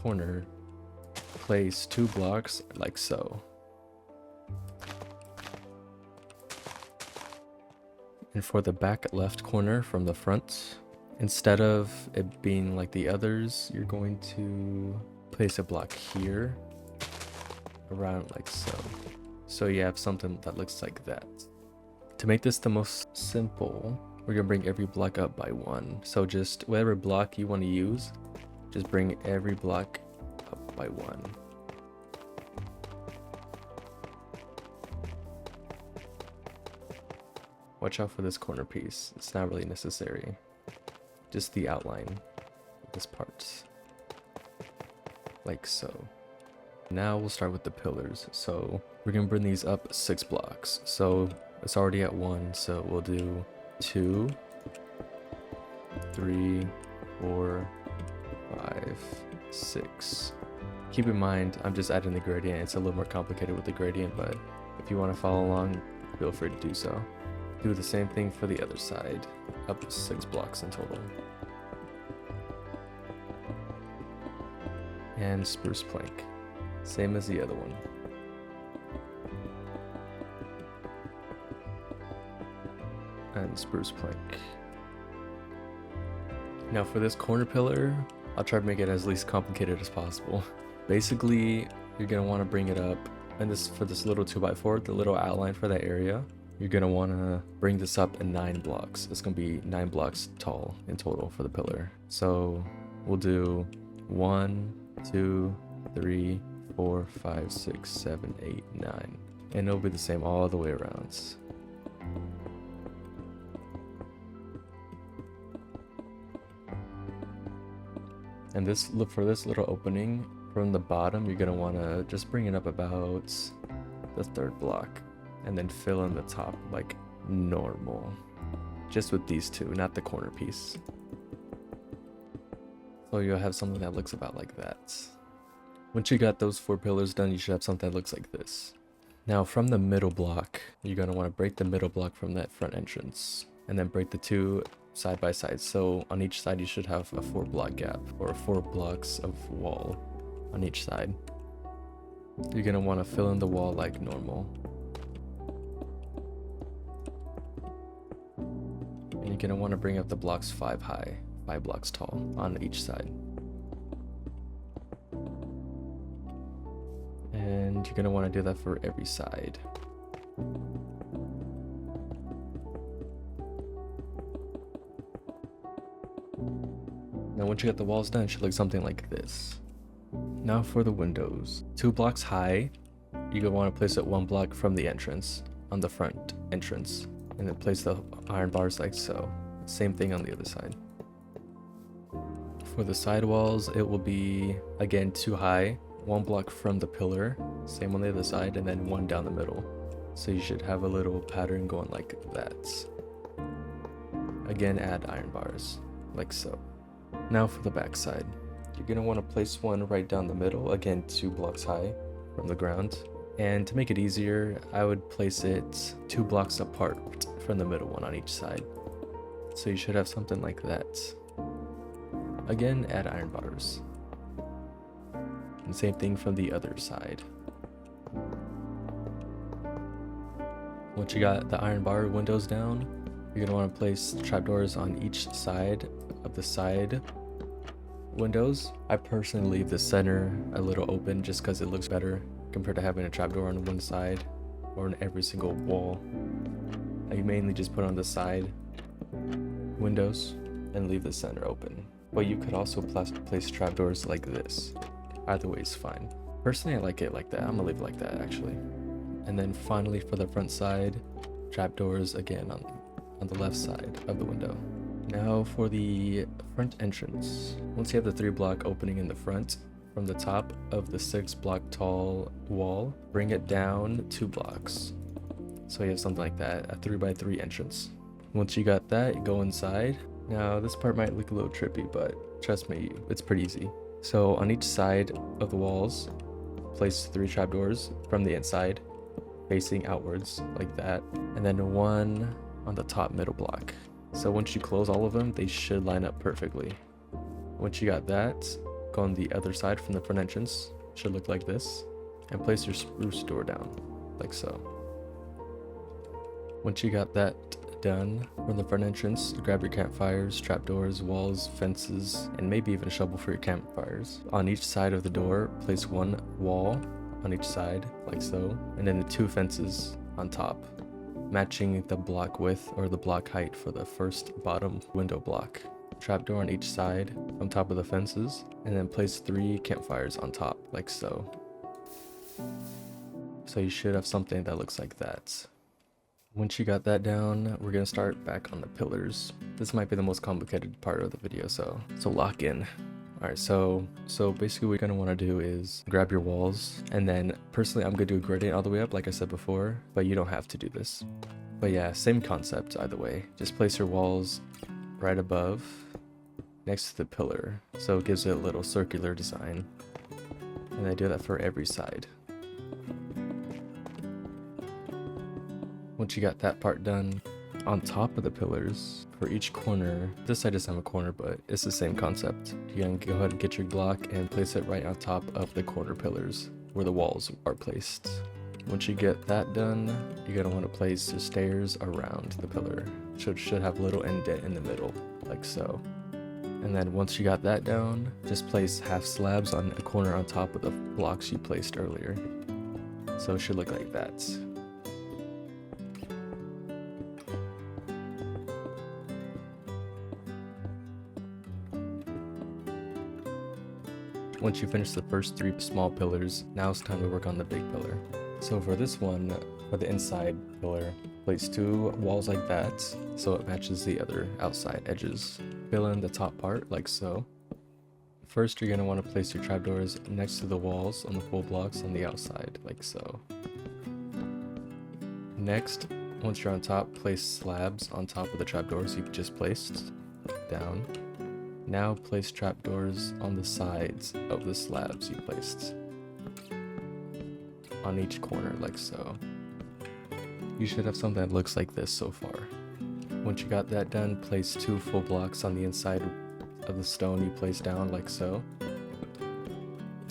corner, place 2 blocks like so. And for the back left corner from the front, instead of it being like the others, you're going to place a block here around like so. So you have something that looks like that. To make this the most simple, we're gonna bring every block up by 1. So just whatever block you want to use, just bring every block up by 1. Watch out for this corner piece. It's not really necessary. Just the outline of this part. Like so. Now we'll start with the pillars. So we're gonna bring these up 6 blocks. So it's already at 1, so we'll do 2, 3, 4, 5, 6. Keep in mind, I'm just adding the gradient. It's a little more complicated with the gradient, but if you want to follow along, feel free to do so. Do the same thing for the other side, up 6 blocks in total. And spruce plank, same as the other one. And spruce plank. Now for this corner pillar, I'll try to make it as least complicated as possible. Basically, you're gonna want to bring it up, and this for this little 2x4, the little outline for that area, you're gonna want to bring this up in 9 blocks. It's gonna be 9 blocks tall in total for the pillar. So we'll do 1, 2, 3, 4, 5, 6, 7, 8, 9, and it'll be the same all the way around. And this, look for this little opening from the bottom, you're gonna want to just bring it up about the 3rd block, and then fill in the top like normal, just with these 2, not the corner piece. So you'll have something that looks about like that. Once you got those 4 pillars done, you should have something that looks like this. Now from the middle block, you're gonna want to break the middle block from that front entrance, and then break the 2 side by side. So on each side you should have a 4 block gap, or 4 blocks of wall on each side. You're gonna want to fill in the wall like normal. And you're gonna want to bring up the blocks 5 high, 5 blocks tall on each side. And you're gonna want to do that for every side. Now once you get the walls done, it should look something like this. Now for the windows. 2 blocks high, you're gonna want to place it 1 block from the entrance, on the front entrance, and then place the iron bars like so. Same thing on the other side. For the side walls, it will be again 2 high, 1 block from the pillar, same on the other side, and then 1 down the middle. So you should have a little pattern going like that. Again, add iron bars, like so. Now for the back side, you're gonna want to place 1 right down the middle, again 2 blocks high from the ground. And to make it easier, I would place it 2 blocks apart from the middle one on each side. So you should have something like that. Again, add iron bars. And same thing from the other side. Once you got the iron bar windows down, you're gonna want to place trapdoors on each side of the side windows. I personally leave the center a little open just because it looks better compared to having a trapdoor on one side or on every single wall. I mainly just put on the side windows and leave the center open. But you could also place trapdoors like this. Either way is fine. Personally, I like it like that. I'm gonna leave it like that actually. And then finally for the front side, trapdoors again on the left side of the window. Now for the front entrance. Once you have the 3 block opening in the front, from the top of the 6 block tall wall, bring it down 2 blocks. So you have something like that, a 3x3 entrance. Once you got that, you go inside. Now this part might look a little trippy, but trust me, it's pretty easy. So on each side of the walls, place 3 trapdoors from the inside, facing outwards like that, and then 1 on the top middle block. So once you close all of them, they should line up perfectly. Once you got that, block on the other side from the front entrance. Should look like this. And place your spruce door down, like so. Once you got that done from the front entrance, grab your campfires, trapdoors, walls, fences, and maybe even a shovel for your campfires. On each side of the door, place one wall on each side, like so, and then the 2 fences on top, matching the block width or the block height for the first bottom window block. Trapdoor on each side on top of the fences, and then place 3 campfires on top, like so. So you should have something that looks like that. Once you got that down, we're gonna start back on the pillars. This might be the most complicated part of the video, so lock in. Alright, so basically what you're gonna wanna do is grab your walls, and then personally I'm gonna do a gradient all the way up like I said before, but you don't have to do this. But yeah, same concept either way. Just place your walls right above, next to the pillar, so it gives it a little circular design. And I do that for every side. Once you got that part done, on top of the pillars, for each corner, this side doesn't have a corner, but it's the same concept. You're gonna go ahead and get your block and place it right on top of the corner pillars where the walls are placed. Once you get that done, you're gonna want to place your stairs around the pillar. Should have a little indent in the middle, like so. And then once you got that down, just place half slabs on a corner on top of the blocks you placed earlier. So it should look like that. Once you finish the first 3 small pillars, now it's time to work on the big pillar. So for this one, for the inside pillar, place 2 walls like that, so it matches the other outside edges. Fill in the top part, like so. First, you're going to want to place your trapdoors next to the walls on the full blocks on the outside, like so. Next, once you're on top, place slabs on top of the trapdoors you just placed, down. Now place trapdoors on the sides of the slabs you placed, on each corner, like so. You should have something that looks like this so far. Once you got that done, place 2 full blocks on the inside of the stone you placed down, like so.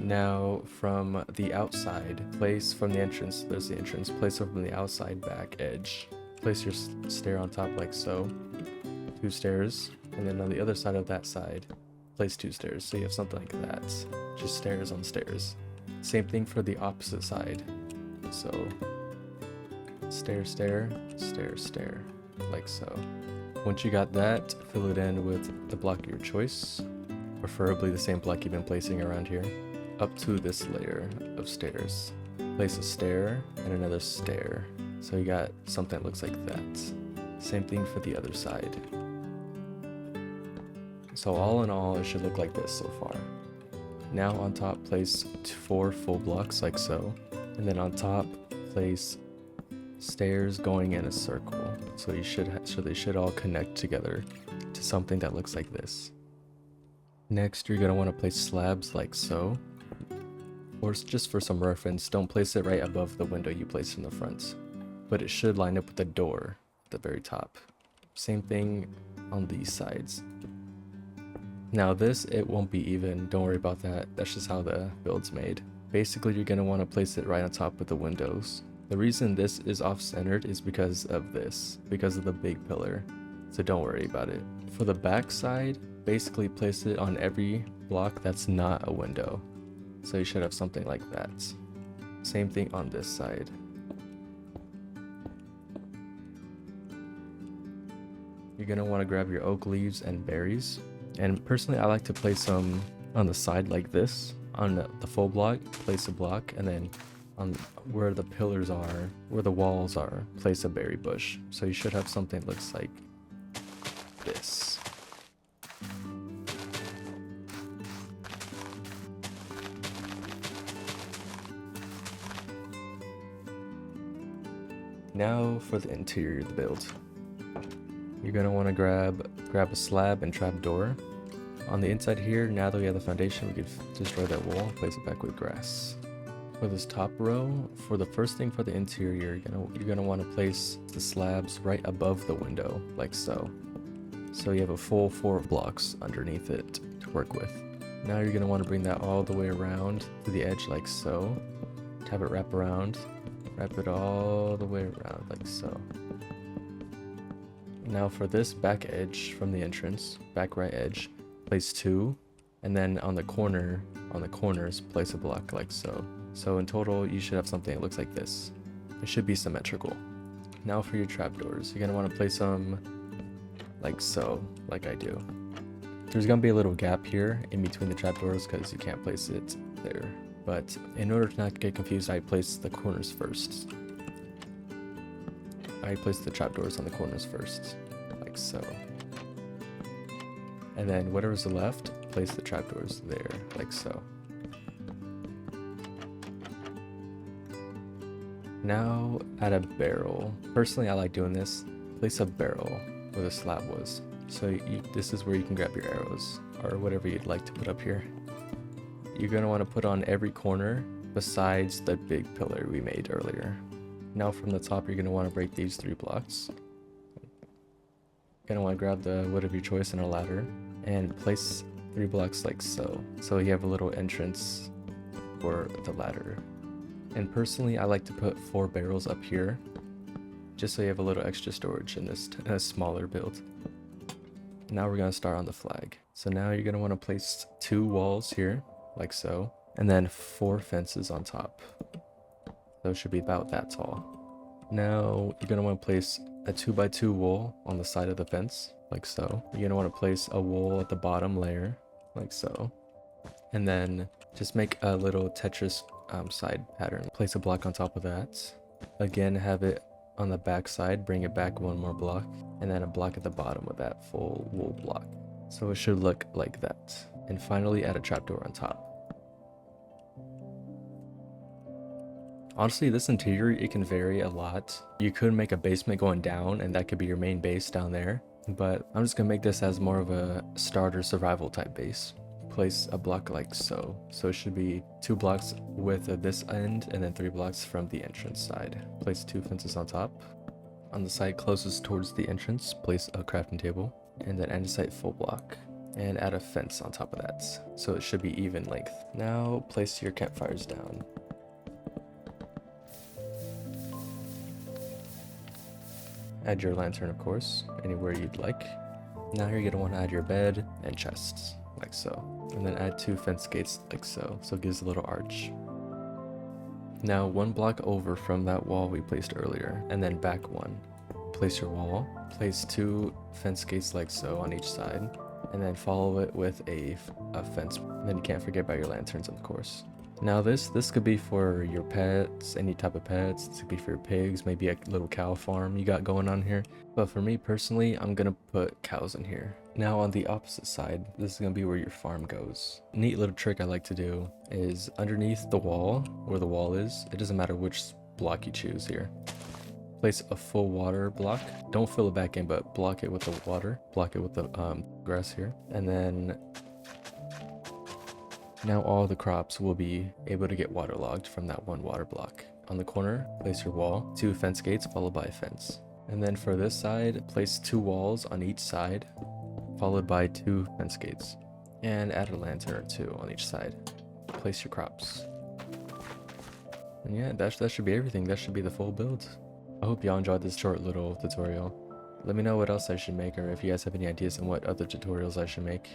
Now from the outside, place from the entrance, there's the entrance, place it from the outside back edge. Place your stair on top like so, 2 stairs, and then on the other side of that side, place 2 stairs, so you have something like that. Just stairs on stairs. Same thing for the opposite side. So, stair, stair, stair, stair, like so. Once you got that, fill it in with the block of your choice, preferably the same block you've been placing around here, up to this layer of stairs. Place a stair and another stair, so you got something that looks like that. Same thing for the other side. So all in all, it should look like this so far. Now on top, place 4 full blocks like so, and then on top, place stairs going in a circle. So they should all connect together to something that looks like this. Next, you're gonna want to place slabs like so, or just for some reference, don't place it right above the window you placed in the front, but it should line up with the door at the very top. Same thing on these sides. Now this, it won't be even, don't worry about that, that's just how the build's made. Basically, you're going to want to place it right on top of the windows. The reason this is off-centered is because of this, because of the big pillar, so don't worry about it. For the back side, basically place it on every block that's not a window, so you should have something like that. Same thing on this side. You're going to want to grab your oak leaves and berries. And personally, I like to place some on the side like this. On the full block, place a block, and then on where the pillars are, where the walls are, place a berry bush. So you should have something that looks like this. Now for the interior of the build. You're going to want to grab a slab and trapdoor. On the inside here, now that we have the foundation, we could destroy that wall and place it back with grass. For this top row, for the first thing for the interior, you're gonna want to place the slabs right above the window, like so. So you have a full 4 blocks underneath it to work with. Now you're going to want to bring that all the way around to the edge like so. Have it wrap around. Wrap it all the way around like so. Now for this back edge from the entrance, back right edge, place 2. And then on the corners, place a block like so. So in total, you should have something that looks like this. It should be symmetrical. Now for your trapdoors, you're going to want to place them like so, like I do. There's going to be a little gap here in between the trapdoors because you can't place it there. But in order to not get confused, I place the corners first. I place the trapdoors on the corners first, like so. And then whatever's left, place the trapdoors there, like so. Now add a barrel. Personally, I like doing this. Place a barrel where the slab was. So this is where you can grab your arrows or whatever you'd like to put up here. You're going to want to put on every corner besides the big pillar we made earlier. Now from the top, you're going to want to break these 3 blocks. You're going to want to grab the wood of your choice and a ladder and place 3 blocks like so. So you have a little entrance for the ladder. And personally, I like to put 4 barrels up here, just so you have a little extra storage in this smaller build. Now we're going to start on the flag. So now you're going to want to place 2 walls here, like so, and then 4 fences on top. Those should be about that tall. Now you're going to want to place a 2x2 wall on the side of the fence, like so. You're going to want to place a wall at the bottom layer, like so. And then just make a little Tetris side pattern. Place a block on top of that. Again, have it on the back side, bring it back 1 more block, and then a block at the bottom of that full wool block. So it should look like that. And finally, add a trapdoor on top. Honestly, this interior, it can vary a lot. You could make a basement going down, and that could be your main base down there. But I'm just gonna make this as more of a starter survival type base. Place a block like so. So it should be 2 blocks with this end and then 3 blocks from the entrance side. Place 2 fences on top. On the side closest towards the entrance, place a crafting table and then andesite full block. And add a fence on top of that. So it should be even length. Now place your campfires down. Add your lantern, of course, anywhere you'd like. Now you're going to want to add your bed and chests, like so. And then add 2 fence gates, like so. So it gives a little arch. Now 1 block over from that wall we placed earlier, and then back 1. Place your wall. Place 2 fence gates like so on each side, and then follow it with a fence. And then you can't forget about your lanterns, of course. Now this could be for your pets, any type of pets. This could be for your pigs, maybe a little cow farm you got going on here. But for me personally, I'm gonna put cows in here. Now on the opposite side, this is gonna be where your farm goes. Neat little trick I like to do is underneath the wall, where the wall is, it doesn't matter which block you choose here. Place a full water block. Don't fill it back in, but block it with the water. Block it with the grass here. And then now all the crops will be able to get waterlogged from that 1 water block. On the corner, place your wall, 2 fence gates followed by a fence. And then for this side, place 2 walls on each side, followed by 2 fence gates. And add a lantern or 2 on each side. Place your crops. And yeah, that should be everything. That should be the full build. I hope y'all enjoyed this short little tutorial. Let me know what else I should make, or if you guys have any ideas on what other tutorials I should make.